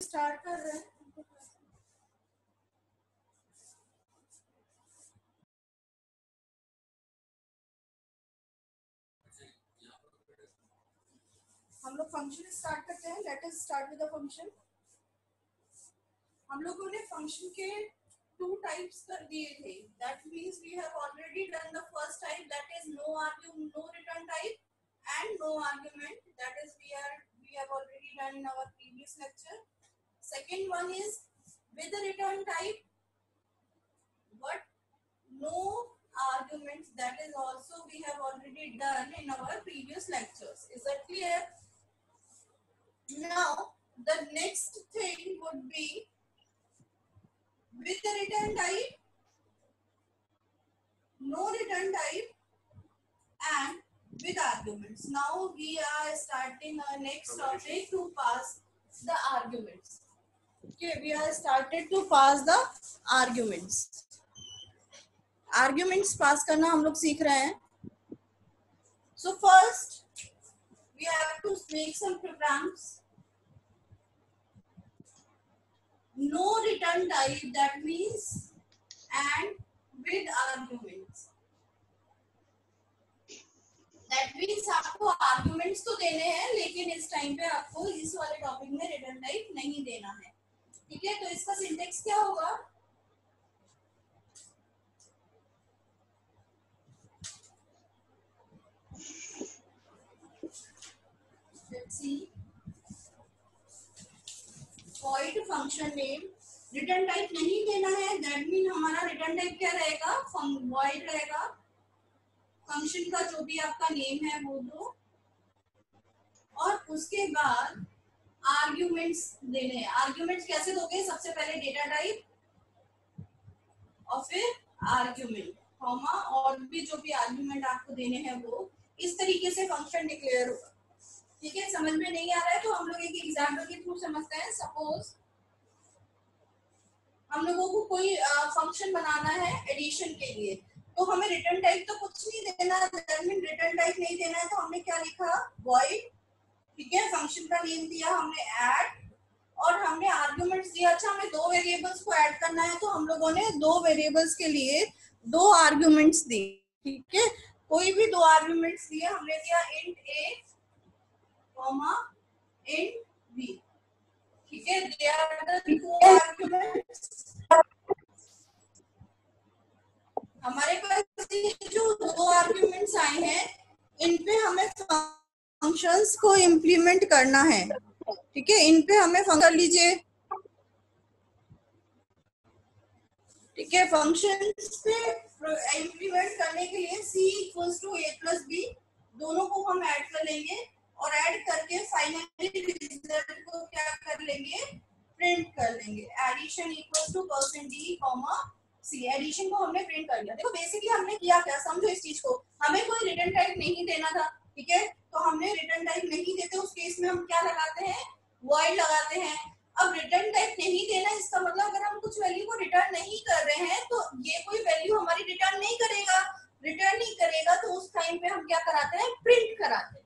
Start कर रहे हैं। हम लोग फंक्शन स्टार्ट करते हैं। Let us start with the function. हम लोगों ने फंक्शन के टू टाइप्स कर दिए थे। That means we have already done the first type, that is no return type and no argument, that is we have already done in our previous lecture. Second one is with the return type but no arguments, that is also we have already done in our previous lectures. Is that clear? Now the next thing would be with the return type, no return type and with arguments. Now we are starting our next topic to pass the arguments. Okay, we are started to pass the arguments. Arguments पास करना हम लोग सीख रहे हैं. So first we have to make some programs. No return type, that means and with arguments. That means आपको arguments तो देने हैं, लेकिन इस टाइम पे आपको इस वाले टॉपिक में रिटर्न टाइप नहीं देना है. ठीक है, तो इसका सिंटेक्स क्या होगा? Let's see. void function name, return type नहीं देना है. दैट मीन हमारा रिटर्न टाइप क्या रहेगा? void रहेगा. फंक्शन का जो भी आपका नेम है वो दो, और उसके बाद आर्ग्यूमेंट्स देने हैं. आर्ग्यूमेंट्स कैसे दोगे? सबसे पहले डेटा टाइप और फिर आर्ग्यूमेंट कॉमा और भी जो भी आर्ग्यूमेंट आपको देने हैं वो. इस तरीके से फंक्शन डिक्लेयर होगा. ठीक है, समझ में नहीं आ रहा है तो हम लोग एक एग्जाम्पल के थ्रू समझते हैं. सपोज हम लोगों को कोई फंक्शन बनाना है एडिशन के लिए, तो हमें रिटर्न टाइप तो कुछ नहीं देना. रिटर्न टाइप नहीं देना है तो हमने क्या लिखा? void. ठीक है, फंक्शन का नेम दिया हमने ऐड, और हमने आर्ग्यूमेंट्स दिया. अच्छा, हमें दो वेरिएबल्स को ऐड करना है तो हम लोगों ने दो वेरिएबल्स के लिए दो आर्ग्यूमेंट्स दी. ठीक है, कोई भी दो आर्ग्यूमेंट्स दिए. हमने दिया int a comma int b. ठीक है, they are the two arguments. हमारे पास जो दो आर्ग्यूमेंट्स आए हैं इन पे हमें फंक्शंस को इम्प्लीमेंट करना है. ठीक है, इन पे हमें फंक्शन लीजिए. ठीक है, फंक्शंस पे इम्प्लीमेंट करने के लिए c equals to a plus b दोनों को हम ऐड कर लेंगे, और ऐड करके फाइनली रिजल्ट को क्या कर लेंगे? प्रिंट कर लेंगे. Addition equals to percent d comma c. Addition को हमने प्रिंट कर लिया. देखो बेसिकली हमने किया क्या, समझो इस चीज को. हमें कोई रिटर्न टाइप नहीं देना था. ठीक है, तो हमने रिटर्न टाइप नहीं देते उस केस में हम क्या लगाते हैं? void लगाते हैं. अब रिटर्न टाइप नहीं देना, इसका मतलब अगर हम कुछ वैल्यू को रिटर्न नहीं कर रहे हैं तो ये कोई वैल्यू हमारी रिटर्न नहीं करेगा. रिटर्न नहीं करेगा तो उस टाइम पे हम क्या कराते हैं? प्रिंट कराते हैं.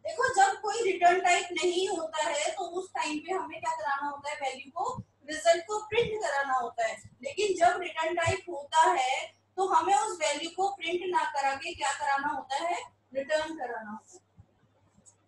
देखो, जब कोई रिटर्न टाइप नहीं होता है तो उस टाइम पे हमें क्या कराना होता है? वैल्यू को, रिजल्ट को प्रिंट कराना होता है. लेकिन जब रिटर्न टाइप होता है तो हमें उस वैल्यू को प्रिंट ना करा के क्या कराना होता है? रिटर्न कराना होता है.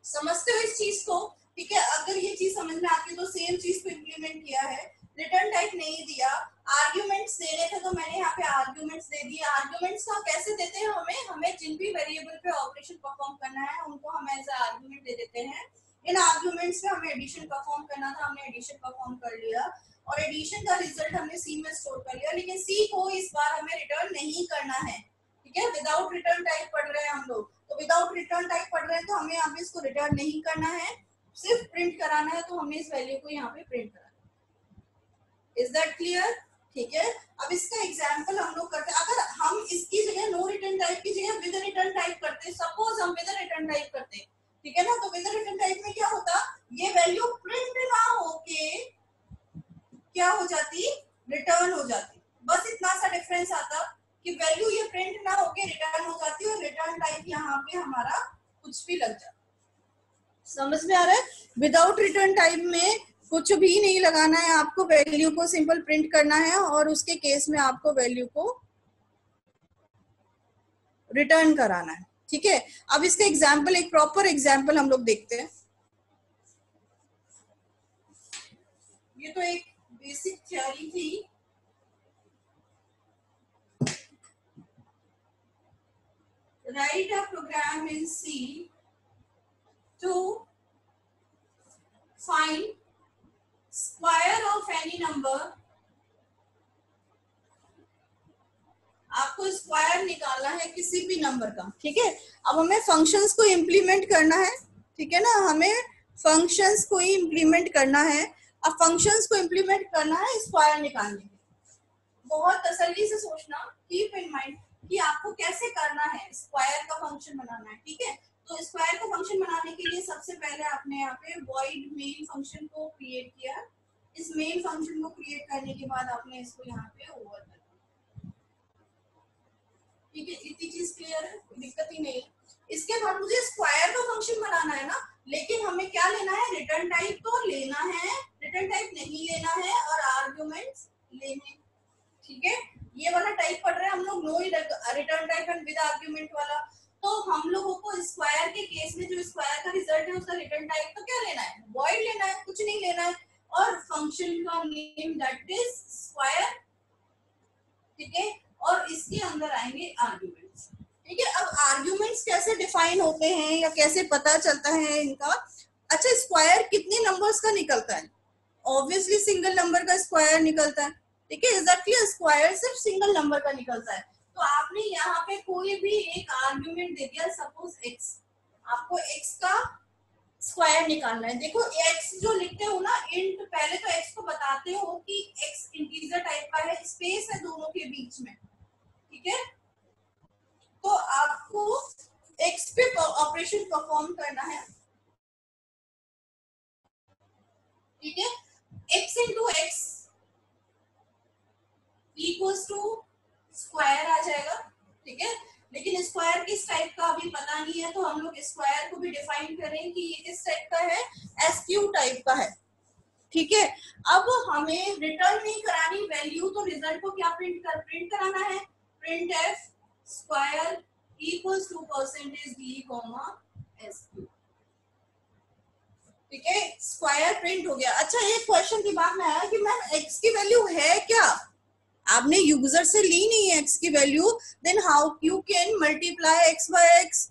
समझते हो इस चीज को? ठीक है, अगर ये चीज समझ में आती है तो सेम चीज को इम्प्लीमेंट किया है. रिटर्न टाइप नहीं दिया, आर्ग्यूमेंट्स देने थे तो मैंने यहाँ पे आर्ग्यूमेंट्स दे दिए. आर्ग्यूमेंट्स का कैसे देते हैं? हमें जिन भी वेरिएबल पे ऑपरेशन परफॉर्म करना है उनको हम एज ए आर्ग्यूमेंट दे देते हैं. इन आर्ग्यूमेंट्स पे हमें एडिशन परफॉर्म करना था, हमने एडिशन परफॉर्म कर लिया, और एडिशन का रिजल्ट हमने सी में स्टोर कर लिया. लेकिन सी को इस बार हमें रिटर्न नहीं करना है. ठीक है, विदाउट रिटर्न टाइप पढ़ रहे हैं हम लोग, तो विदाउट रिटर्न टाइप पढ़ रहे हैं तो हमें यहाँ पे इसको रिटर्न नहीं करना है, सिर्फ प्रिंट कराना है. तो हमने इस वैल्यू को यहाँ पे प्रिंट कराना. Is that clear? ठीक है, अब इसका एग्जांपल हम लोग करते हैं. अगर हम इसकी जगह नो रिटर्न टाइप की जगह विद रिटर्न टाइप करते, सपोज हम विद रिटर्न टाइप करते, ठीक है ना, तो विद रिटर्न टाइप में क्या होता? ये वैल्यू प्रिंट ना होके क्या हो जाती? रिटर्न हो जाती. बस इतना सा डिफरेंस आता कि वैल्यू ये प्रिंट ना होके रिटर्न हो जाती है, और रिटर्न टाइप यहाँ पे हमारा कुछ भी लग जाता. समझ में आ रहा है? विदाउट रिटर्न टाइप में कुछ भी नहीं लगाना है आपको, वैल्यू को सिंपल प्रिंट करना है और उसके केस में आपको वैल्यू को रिटर्न कराना है। ठीक है, अब इसका एग्जाम्पल, एक प्रॉपर एग्जाम्पल हम लोग देखते हैं। ये तो एक बेसिक थ्योरी थी। Write a program in C to find square of any number। आपको स्क्वायर निकालना है किसी भी नंबर का। ठीक है, अब हमें फंक्शंस को इम्प्लीमेंट करना है। ठीक है ना, हमें फंक्शंस को ही इम्प्लीमेंट करना है। अब फंक्शंस को इम्प्लीमेंट करना है स्क्वायर निकालने के। बहुत तसल्ली से सोचना, कीप इन माइंड कि आपको कैसे करना है, स्क्वायर का फंक्शन बनाना है। ठीक है, तो स्क्वायर का फंक्शन बनाने के लिए सबसे पहले आपने यहाँ पे वॉइड मेन फंक्शन को क्रिएट किया। इस मेन फंक्शन को क्रिएट करने के बाद आपने इसको यहाँ पे ओवर कर दिया। ठीक है, इतनी चीज क्लियर है, दिक्कत ही नहीं। इसके बाद मुझे स्क्वायर का फंक्शन बनाना है ना, लेकिन हमें क्या लेना है, रिटर्न टाइप तो लेना है, रिटर्न टाइप नहीं लेना है और आर्ग्यूमेंट्स लेने। ठीक है, ये वाला टाइप पढ़ रहे हैं हम लोग, no return type and with argument वाला। तो हम लोगों को स्क्वायर के केस में जो स्क्वायर का रिजल्ट है उसका रिटर्न टाइप तो क्या लेना है, वॉइड लेना है, कुछ नहीं लेना है, और फंक्शन का नेम दैट इज स्क्वायर। ठीक है, और इसके अंदर आएंगे आर्ग्यूमेंट्स। ठीक है, अब आर्ग्यूमेंट्स कैसे डिफाइन होते हैं या कैसे पता चलता है इनका। अच्छा, स्क्वायर कितने नंबर्स का निकलता है, ऑब्वियसली सिंगल नंबर का स्क्वायर निकलता है। ठीक है, एग्जैक्टली स्क्वायर सिर्फ सिंगल नंबर का निकलता है। तो आपने यहाँ पे कोई भी एक आर्ग्यूमेंट दे दिया, सपोज x, आपको x का स्क्वायर निकालना है। देखो x जो लिखते हो ना इंट, पहले तो x को बताते हो कि x इंटीजर टाइप का है, स्पेस है दोनों के बीच में। ठीक है, तो आपको x पे ऑपरेशन परफॉर्म करना है। ठीक है, x into X equals to square आ जाएगा। ठीक है, लेकिन स्क्वायर किस टाइप का अभी पता नहीं है, तो हम लोग स्क्वायर को भी डिफाइन करें कि ये किस टाइप का है, एसक्यू टाइप का है। ठीक है, अब हमें रिटर्न नहीं करानी वैल्यू, तो रिजल्ट को क्या प्रिंट कराना है, printf square equals to percentage d comma sq. ठीक है, स्क्वायर प्रिंट हो गया। अच्छा, एक क्वेश्चन दिमाग में आया कि मैम एक्स की वैल्यू है क्या, आपने यूजर से ली नहीं है x की value, then how you can multiply x by x?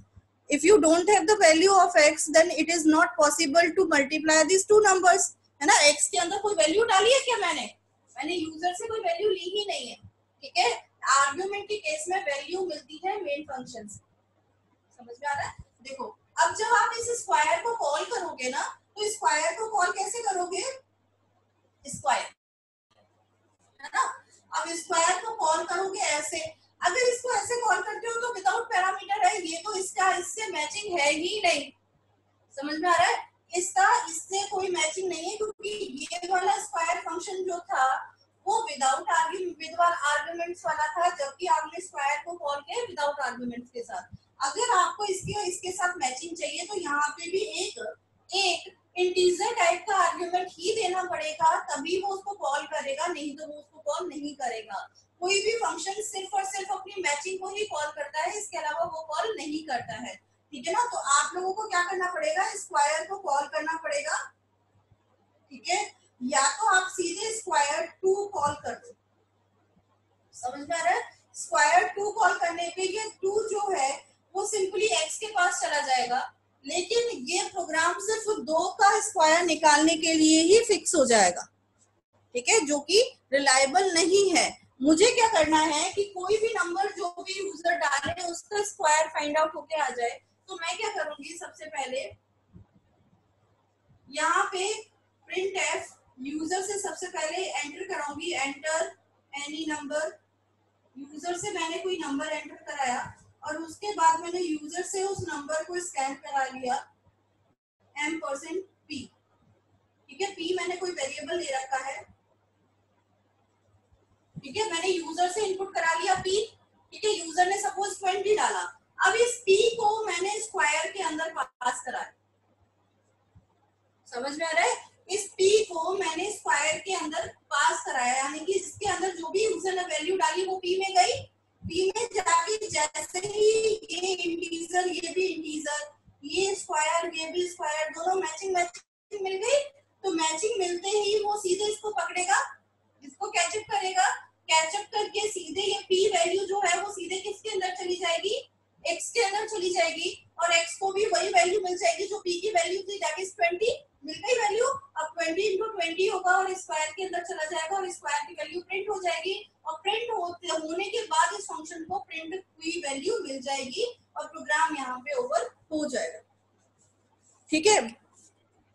If you don't have the value of x, then it is not possible to multiply these two numbers, है ना। x के अंदर कोई वैल्यू डाली है क्या, मैंने यूजर से कोई वैल्यू ली ही नहीं है। ठीक है, आर्ग्यूमेंट के केस में वैल्यू मिलती है मेन फंक्शन से। समझ में आ रहा है? देखो, अब जब आप इस स्क्वायर को कॉल करोगे ना, तो स्क्वायर को कॉल कैसे करोगे, स्क्वायर, है ना। अब स्क्वायर को कॉल करोगे ऐसे, अगर इसको ऐसे कॉल करते हो तो विदाउट पैरामीटर है, ये तो इसका इससे मैचिंग है ही नहीं। समझ में आ रहा है, इसका इससे कोई मैचिंग नहीं है, क्योंकि ये वाला स्क्वायर फंक्शन जो था वो विदाउट आर्ग्यूमेंट्स वाला था, जबकि आपने स्क्वायर को कॉल किया विदाउट आर्ग्यूमेंट्स के साथ। अगर आपको इसके साथ मैचिंग चाहिए तो यहाँ पे भी एक इंटीजर टाइप का आर्ग्यूमेंट ही देना पड़ेगा, तभी वो उसको कॉल करेगा, नहीं तो वो उसको कॉल नहीं करेगा। कोई भी फंक्शन सिर्फ और सिर्फ अपनी मैचिंग को ही कॉल करता है, इसके अलावा वो कॉल नहीं करता है। ठीक है ना, तो आप लोगों को क्या करना पड़ेगा, स्क्वायर को कॉल करना पड़ेगा। ठीक है, या तो आप सीधे स्क्वायर 2 कॉल कर दो। समझ में आ रहा है, स्क्वायर 2 कॉल करने पे ये 2 जो है वो सिंपली x के पास चला जाएगा, लेकिन ये प्रोग्राम सिर्फ 2 का स्क्वायर निकालने के लिए ही फिक्स हो जाएगा। ठीक है, जो कि रिलायबल नहीं है। मुझे क्या करना है कि कोई भी नंबर जो भी यूजर डाले उसका स्क्वायर फाइंड आउट होके आ जाए। तो मैं क्या करूंगी, सबसे पहले यहाँ पे प्रिंट एफ यूजर से सबसे पहले एंटर कराऊंगी, एंटर एनी नंबर। यूजर से मैंने कोई नंबर एंटर कराया और उसके बाद मैंने यूजर से उस नंबर को स्कैन करा लिया m%p। ठीक है, p मैंने कोई वेरिएबल दे रखा है। ठीक है, मैंने यूजर से इनपुट करा लिया p। ठीक है, यूजर ने सपोज 20 डाला, अब इस p को मैंने स्क्वायर के अंदर पास करा। समझ में आ रहा है, इस p को मैंने स्क्वायर के अंदर पास कराया, यानी कि इसके अंदर जो भी यूजर ने वैल्यू डाली वो p में गई। p में जाके जैसे ही ये इंटीजर, ये भी इंटीजर, ये स्क्वायर, ये भी स्क्वायर, दोनों मैचिंग मैचिंग मिल गई। तो मैचिंग मिलते ही वो सीधे इसको पकड़ेगा, इसको कैचअप करेगा। कैचअप करके सीधे ये p वैल्यू जो है वो सीधे किसके अंदर चली जाएगी, x के अंदर चली जाएगी, और x को भी वही वैल्यू मिल जाएगी जो p की वैल्यू थी, दैट इज 20। मिल गई वैल्यू। अब 20 into 20 होगा और स्क्वायर के अंदर चला जाएगा और स्क्वायर की वैल्यू प्रिंट हो जाएगी, और प्रिंट होने के बाद इस फंक्शन को प्रिंट हुई वैल्यू मिल जाएगी और प्रोग्राम यहाँ पे ओवर हो जाएगा। ठीक है,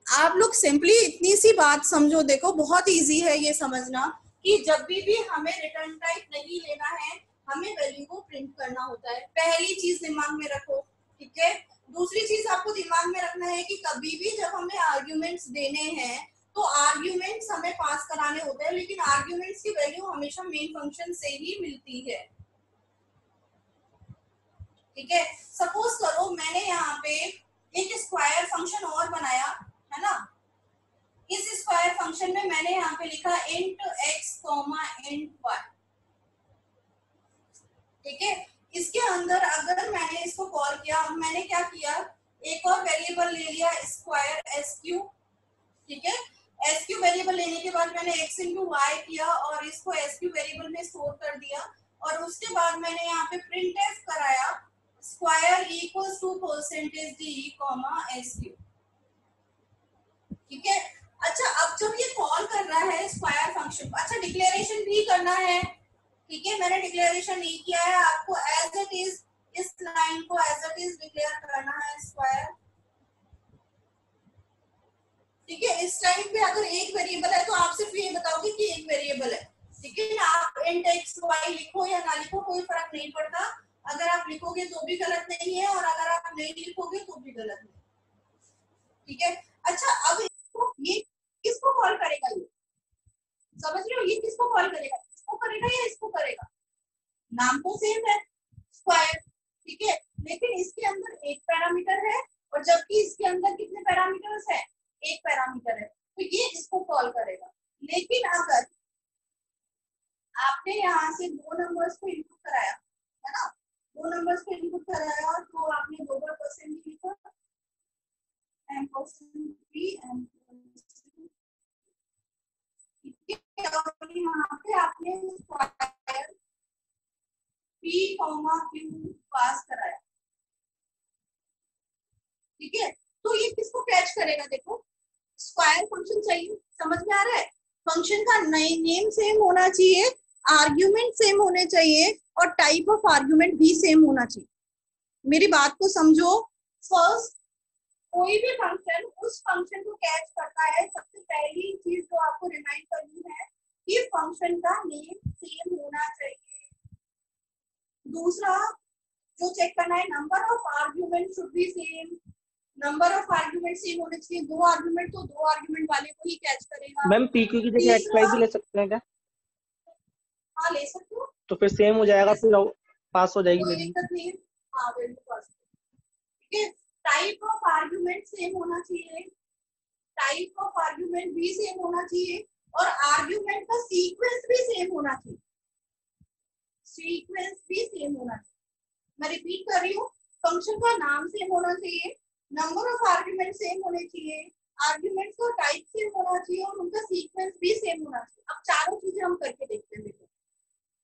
आप लोग सिंपली इतनी सी बात समझो, देखो बहुत इजी है ये समझना कि जब भी हमें रिटर्न टाइप नहीं लेना है, हमें वैल्यू को प्रिंट करना होता है। पहली चीज दिमाग में रखो, ठीक है। दूसरी चीज आपको दिमाग में रखना है कि कभी भी जब हमें आर्ग्यूमेंट्स देने हैं तो आर्ग्यूमेंट्स हमें पास कराने होते हैं, लेकिन आर्ग्यूमेंट्स की वैल्यू हमेशा मेन फंक्शन से ही मिलती है। ठीक है, सपोज करो मैंने यहाँ पे एक स्क्वायर फंक्शन और बनाया है ना। इस स्क्वायर फंक्शन में मैंने यहाँ पे लिखा int x, int y। ठीक है, इसके अंदर अगर मैंने इसको कॉल किया, मैंने क्या किया, एक और वेरिएबल ले लिया स्क्वायर sq। ठीक है, sq वेरिएबल लेने के बाद मैंने x इंटू वाई किया और इसको sq वेरिएबल में स्टोर कर दिया, और उसके बाद मैंने यहाँ पे printf कराया square equals to percentage d comma sq। ठीक है, अच्छा अब जब ये कॉल कर रहा है स्क्वायर फंक्शन, अच्छा डिक्लेरेशन भी करना है। ठीक है, मैंने डिक्लेरेशन नहीं किया है, आपको एज इट इज इस लाइन को एज इट इज डिक्लेयर करना है स्क्वायर। ठीक है, इस टाइम पे अगर एक वेरिएबल है तो आप सिर्फ ये बताओगे कि एक वेरिएबल है। ठीक है, आप int x y लिखो या ना लिखो कोई फर्क नहीं पड़ता, अगर आप लिखोगे तो भी गलत नहीं है और अगर आप नहीं लिखोगे तो भी गलत नहीं। ठीक है, अच्छा अब ये किसको कॉल करेगा, ये समझ रहे हो, ये किसको कॉल करेगा, इसको करेगा या इसको करेगा। नाम तो सेम है स्क्वायर, ठीक है, लेकिन इसके अंदर एक पैरामीटर है और जबकि इसके अंदर कितने पैरामीटर्स है, एक पैरामीटर है, तो ये इसको कॉल करेगा। लेकिन अगर आपने यहाँ से दो नंबर्स को इनपुट कराया है ना, दो नंबर्स को इनपुट कराया तो आपने दो बार परसेंट लिखा, यहाँ पे आपने स्क्वायर p, q पास कराया। ठीक है, तो ये किसको कैच करेगा, देखो स्क्वायर फंक्शन चाहिए, समझ में आ रहा है। फंक्शन का नेम सेम होना चाहिए, आर्ग्यूमेंट सेम होने चाहिए और टाइप ऑफ आर्ग्यूमेंट भी सेम होना चाहिए। मेरी बात को समझो, फर्स्ट कोई भी फंक्शन उस फंक्शन को कैच करता है, सबसे पहली चीज जो आपको रिमाइंड करनी है कि फंक्शन का नेम सेम होना चाहिए। दूसरा जो चेक करना है, number of argument should be same, number of argument same होने चाहिए, दो आर्ग्यूमेंट तो दो आर्ग्यूमेंट वाले को ही कैच करेगा। मैम पीक्यू की जगह एक्स वाई भी ले सकते हैं क्या? हाँ ले सकते हो, तो फिर सेम हो जाएगा, फिर पास हो जाएगी कोई मेरी। दिक्कत नहीं है। हाँ वैल्यू पास। ठीक है, टाइप ऑफ आर्ग्यूमेंट सेम होना चाहिए, टाइप ऑफ आर्ग्यूमेंट भी सेम होना चाहिए और आर्ग्यूमेंट का सीक्वेंस भी सेम होना चाहिए, सीक्वेंस भी सेम होना चाहिए। मैं रिपीट कर रही हूँ, फंक्शन का नाम सेम होना चाहिए, नंबर ऑफ आर्ग्यूमेंट सेम होने चाहिए, आर्ग्यूमेंट का टाइप सेम होना चाहिए और उनका सीक्वेंस भी सेम होना चाहिए। अब चारों चीजें हम करके देखते हैं। देखो,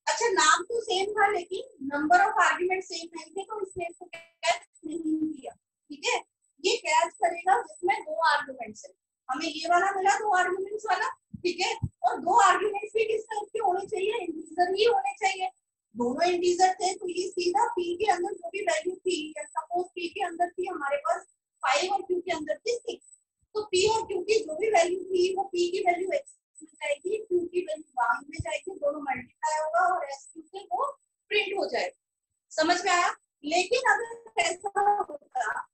अच्छा नाम तो सेम था लेकिन नंबर ऑफ आर्ग्यूमेंट सेम नहीं थे, तो इसने इसको कैच नहीं किया। ठीक है, ये कैच करेगा जिसमें दो आर्ग्यूमेंट्स है, हमें ये वाला मिला दो आर्ग्यूमेंट्स वाला। ठीक है, और दो आर्ग्यूमेंट्स भी किस टाइप के होने चाहिए, इंटीजर ही होने चाहिए। दोनों इंटीजर थे तो ये सीधा p के अंदर जो भी वैल्यू थी, सपोज p के अंदर थी हमारे पास 5 और q के अंदर थी 6, तो p और q की जो भी वैल्यू थी वो p की वैल्यू x में जाएगी, q की वैल्यू y में जाएगी, दोनों मल्टीप्लाई होगा और sq से वो प्रिंट हो जाएगा। समझ में आया। लेकिन अगर ऐसा होता,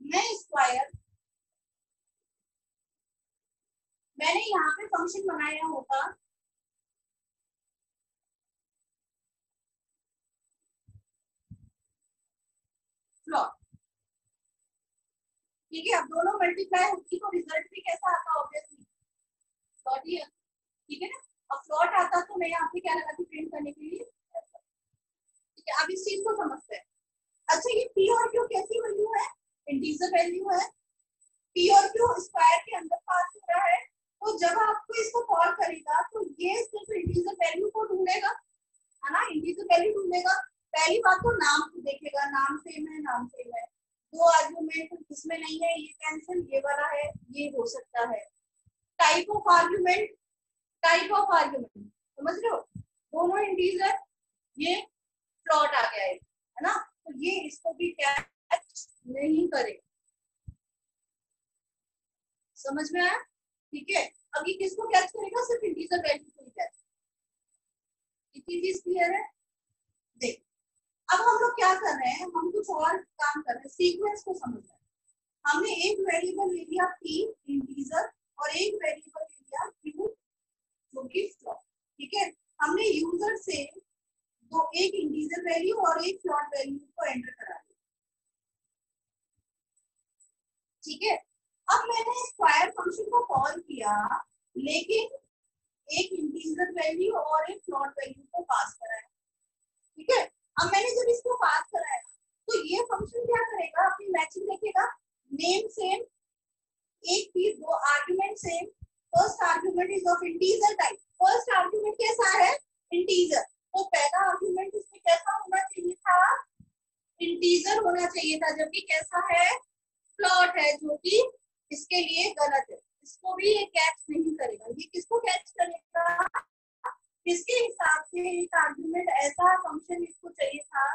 मैं स्क्वायर, मैंने यहाँ पे फंक्शन बनाया होता फ्लॉट, ठीक है, अब दोनों मल्टीप्लाई होगी तो रिजल्ट भी कैसा आता ऑब्वियसली फ्लॉट ही है, ठीक है ना। अब फ्लॉट आता तो मैं यहाँ पे क्या लगाती प्रिंट करने के लिए, ठीक है। अब इस चीज को समझते हैं। अच्छा ये पी और क्यू कैसी वैल्यू है, इंटीजर वैल्यू है। पी और क्यू स्क्वायर के अंदर पास हो रहा है, तो जब आपको इसको कॉल करेगा तो ये सिर्फ इंटीजर वैल्यू को ढूंढेगा, है ना, इंटीजर वैल्यू ढूंढेगा। पहली बात तो नाम को देखेगा, नाम सेम है, नाम सेम है। दो आर्गुमेंट इसमें नहीं है, ये कैंसिल, ये वाला है, ये हो सकता है। Type of argument, type of argument समझ रहे हो, दोनों इंटीजर, ये प्लॉट आ गया है ना, तो ये इसको भी कैच नहीं करेगा, समझ में आया, ठीक है। अब ये किसको कैच करेगा, सिर्फ इंटीजर वैल्यू को ही कैच, इतनी चीज क्लियर है। देख अब हम लोग क्या कर रहे हैं, हम कुछ और काम कर रहे हैं, सीक्वेंस को समझ रहे हैं। हमने एक वेरिएबल ले लिया पी इंटीजर और एक वेरिएबल ले लिया क्यू जो कि फ्लॉट, ठीक है। हमने यूजर से दो, एक इंटीजर वैल्यू और एक फ्लॉट वैल्यू को एंटर करा दिया, ठीक है। अब मैंने स्क्वायर फंक्शन को कॉल किया, लेकिन एक इंटीजर वैल्यू और एक फ्लॉट वैल्यू को पास कराया, ठीक है। अब मैंने जब इसको पास कराया तो ये फंक्शन क्या करेगा, अपनी मैचिंग देखेगा, नेम सेम, एक भी दो argument same, first argument is of integer type, first argument कैसा है, इंटीजर, तो पहला आर्गुमेंट इसमें कैसा होना चाहिए था, इंटीजर होना चाहिए था, जबकि कैसा है, फ्लॉट है, जो कि इसके लिए गलत है, इसको भी ये कैच नहीं करेगा। ये किसको कैच करेगा, इसके हिसाब से एक आर्गुमेंट ऐसा फंक्शन इसको चाहिए था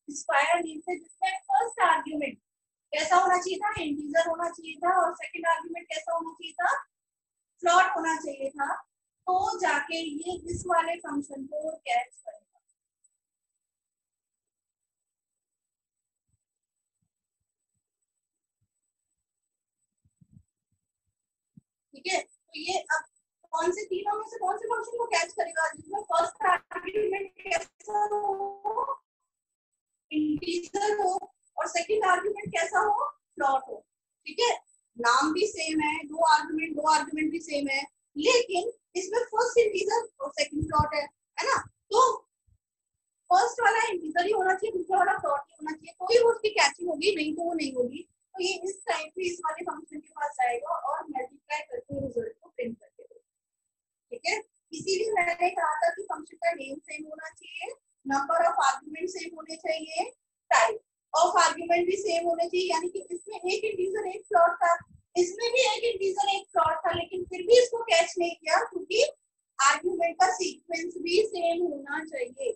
स्क्वायर नेम से, जिसमें फर्स्ट आर्गुमेंट कैसा होना चाहिए था, इंटीजर होना चाहिए था, और सेकंड आर्गुमेंट कैसा होना चाहिए था, फ्लॉट होना चाहिए था, तो जाके ये इस वाले फंक्शन को कैच करेगा, ठीक है। तो ये अब कौन से तीनों में से कौन से फंक्शन को कैच करेगा, जिसमें फर्स्ट आर्गुमेंट कैसा हो, इंटीजर हो, और सेकंड आर्गुमेंट कैसा हो, फ्लॉट हो, ठीक है। नाम भी सेम है, दो आर्गुमेंट भी सेम है, लेकिन इसमें फर्स्ट इंटीजर और सेकंड फ्लॉट है ना, तो फर्स्ट वाला इंटीजर ही होना चाहिए, दूसरा वाला फ्लॉट ही होना चाहिए, तो ही वो उसकी कैचिंग होगी, नहीं तो वो नहीं होगी। तो ये इस टाइप पे इस वाले फंक्शन के पास आएगा और मल्टीप्लाई करके रिजल्ट को प्रिंट करके देगा, ठीक है। इसीलिए मैंने कहा था कि फंक्शन का नेम सेम होना चाहिए, नंबर ऑफ आर्गुमेंट सेम होने चाहिए, टाइप ऑफ आर्गुमेंट भी सेम होने चाहिए, यानी कि इसमें एक इंटीजर एक फ्लॉट था, इसमें भी एक इंटीजर एक फ्लॉट था, लेकिन फिर भी इसको कैच नहीं किया क्योंकि आर्गुमेंट का सीक्वेंस भी सेम होना चाहिए,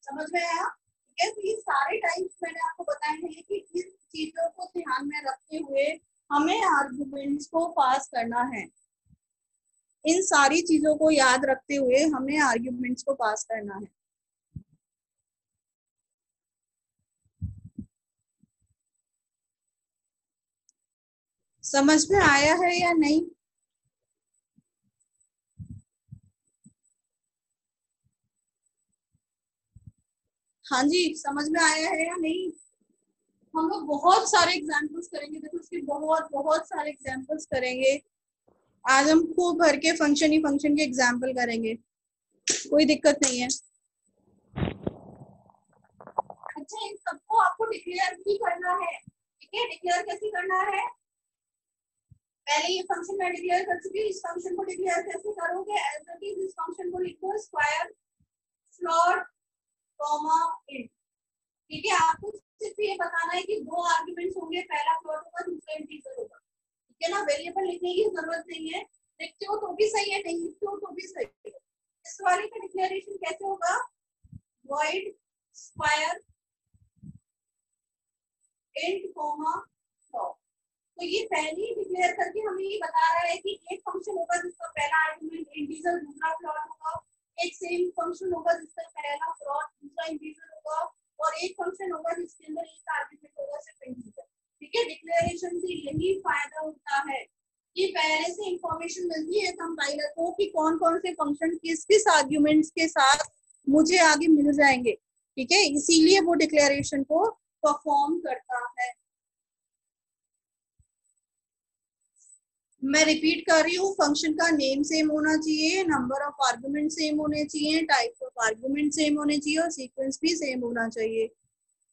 समझ में आया, ठीक है। तो ये सारे टाइप्स मैंने आपको बताए हैं कि इस चीजों को ध्यान में रखते हुए हमें आर्गुमेंट्स को पास करना है, इन सारी चीजों को याद रखते हुए हमें आर्गुमेंट्स को पास करना है। समझ में आया है या नहीं, हाँ जी, समझ में आया है या नहीं। हम लोग बहुत सारे एग्जाम्पल्स करेंगे, देखो इसके बहुत बहुत सारे एग्जाम्पल्स करेंगे, आज हम खूब भर के फंक्शन के एग्जाम्पल करेंगे, कोई दिक्कत नहीं है। अच्छा इन सबको आपको डिक्लेयर भी करना है, ठीक है। डिक्लेयर कैसे करना है, पहले ये फंक्शन मैं डिक्लेयर कर चुकी हूँ, इस फंक्शन को डिक्लेयर कैसे करोगे, एज इट इज इस फंक्शन को लिखो स्क्वायर फ्लॉट कॉमा इंट, ठीक है। आपको सिर्फ ये बताना है कि दो आर्गुमेंट्स होंगे, पहला फ्लॉट होगा, दूसरा इंटीजर होगा, ठीक है ना। वेरिएबल लिखने की जरूरत नहीं है, लिखते हो तो भी सही है, नहीं लिखते हो तो भी सही है। इस वाले का डिक्लेरेशन कैसे होगा, void square int comma float, तो ये पहले ही डिक्लेयर करके हमें ये बता रहा है कि एक फंक्शन होगा जिसका पहला आर्गुमेंट इंटीजर दूसरा फ्लॉट होगा, एक सेम फंक्शन होगा जिसका पहला फ्लॉट दूसरा इंटीजर होगा, और एक फंक्शन होगा जिसके अंदर एक आर्गुमेंट होगा सिर्फ इंटीजर, ठीक है। डिक्लेरेशन से यही फायदा होता है कि पहले से इंफॉर्मेशन मिलती है कंपाइलर को कि कौन कौन से फंक्शन किस किस आर्गुमेंट्स के साथ मुझे आगे मिल जाएंगे, ठीक है। इसीलिए वो डिक्लेरेशन को परफॉर्म करता है। मैं रिपीट कर रही हूँ, फंक्शन का नेम सेम होना चाहिए, नंबर ऑफ आर्गुमेंट सेम होने चाहिए, टाइप ऑफ आर्गुमेंट सेम होने चाहिए और सीक्वेंस भी सेम होना चाहिए।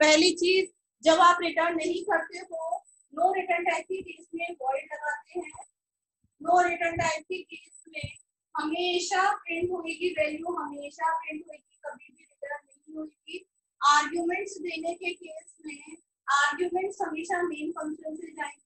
पहली चीज, जब आप रिटर्न नहीं करते हो, नो रिटर्न टाइप की केस में वॉइड लगाते हैं। नो रिटर्न टाइप की केस में हमेशा प्रिंट होगी वैल्यू, हमेशा प्रिंट होगी, कभी भी रिटर्न नहीं होगी। आर्ग्यूमेंट्स देने के केस में आर्ग्यूमेंट्स हमेशा मेन फंक्शन से जाएंगे।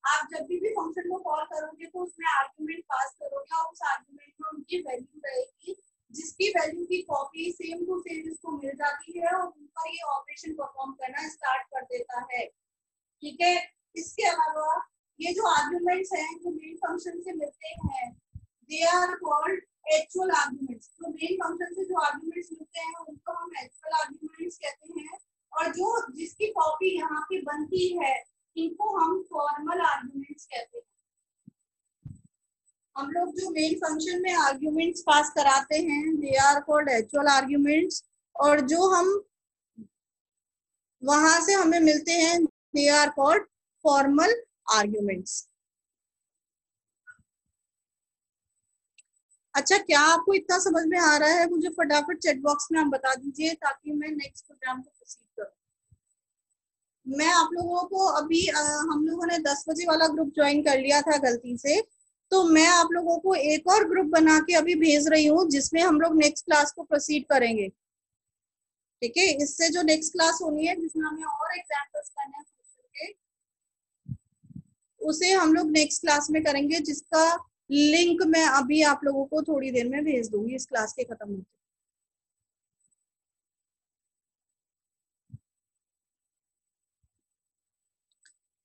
आप जब भी फंक्शन को कॉल करोगे तो उसमें आर्गुमेंट पास करोगे और उस आर्गुमेंट में उनकी वैल्यू रहेगी, जिसकी वैल्यू की कॉपी सेम टू सेम इसको मिल जाती है और उन पर ये ऑपरेशन परफॉर्म करना स्टार्ट कर देता है। ठीक है, इसके अलावा ये जो आर्गुमेंट्स हैं जो मेन फंक्शन से मिलते हैं, they are called actual arguments. तो मेन फंक्शन से जो आर्गुमेंट्स मिलते हैं उनको हम एक्चुअल आर्गुमेंट्स कहते हैं, और जो जिसकी कॉपी यहाँ पे बनती है इनको हम फॉर्मल आर्गुमेंट्स कहते हैं। हम लोग जो मेन फंक्शन में आर्गुमेंट्स पास कराते हैं they are called actual arguments, और जो हम वहां से हमें मिलते हैं they are called formal arguments. अच्छा, क्या आपको इतना समझ में आ रहा है? मुझे फटाफट चैट बॉक्स में आप बता दीजिए ताकि मैं नेक्स्ट प्रोग्राम को प्रोसीड करूं। मैं आप लोगों को अभी हम लोगों ने 10 बजे वाला ग्रुप ज्वाइन कर लिया था गलती से, तो मैं आप लोगों को एक और ग्रुप बना के अभी भेज रही हूँ जिसमें हम लोग नेक्स्ट क्लास को प्रोसीड करेंगे। ठीक है, इससे जो नेक्स्ट क्लास होनी है जिसमें हमें और एग्जाम्पल्स करने हैं उसे हम लोग नेक्स्ट क्लास में करेंगे, जिसका लिंक मैं अभी आप लोगों को थोड़ी देर में भेज दूंगी इस क्लास के खत्म होते।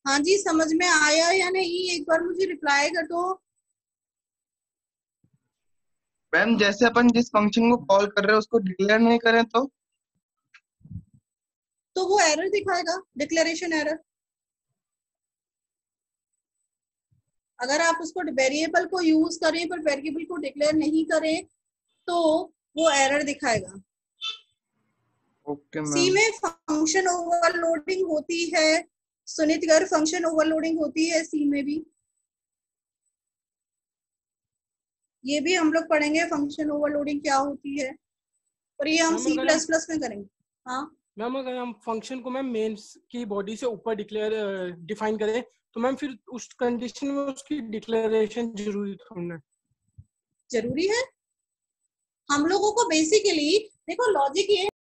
हाँ जी, समझ में आया या नहीं? एक बार मुझे रिप्लाई कर दो। मैम जैसे अपन जिस फंक्शन को कॉल कर रहे हैं उसको डिक्लेयर नहीं करें तो वो एरर दिखाएगा, डिक्लेरेशन एरर। अगर आप उसको वेरिएबल को यूज करें पर वेरिएबल को डिक्लेयर नहीं करें तो वो एरर दिखाएगा। ओके सी मैम। में फंक्शन ओवरलोडिंग होती है सुनीत घर, फंक्शन ओवरलोडिंग होती है सी में भी। ये भी हम लोग पढ़ेंगे फंक्शन ओवरलोडिंग क्या होती है, और ये हम C++ में करेंगे। हाँ मैम, अगर हम फंक्शन को मैम मेन की बॉडी से ऊपर डिफाइन करें तो मैम फिर उस कंडीशन में उसकी डिक्लेरेशन जरूरी है। हम लोगों को बेसिकली देखो लॉजिक ये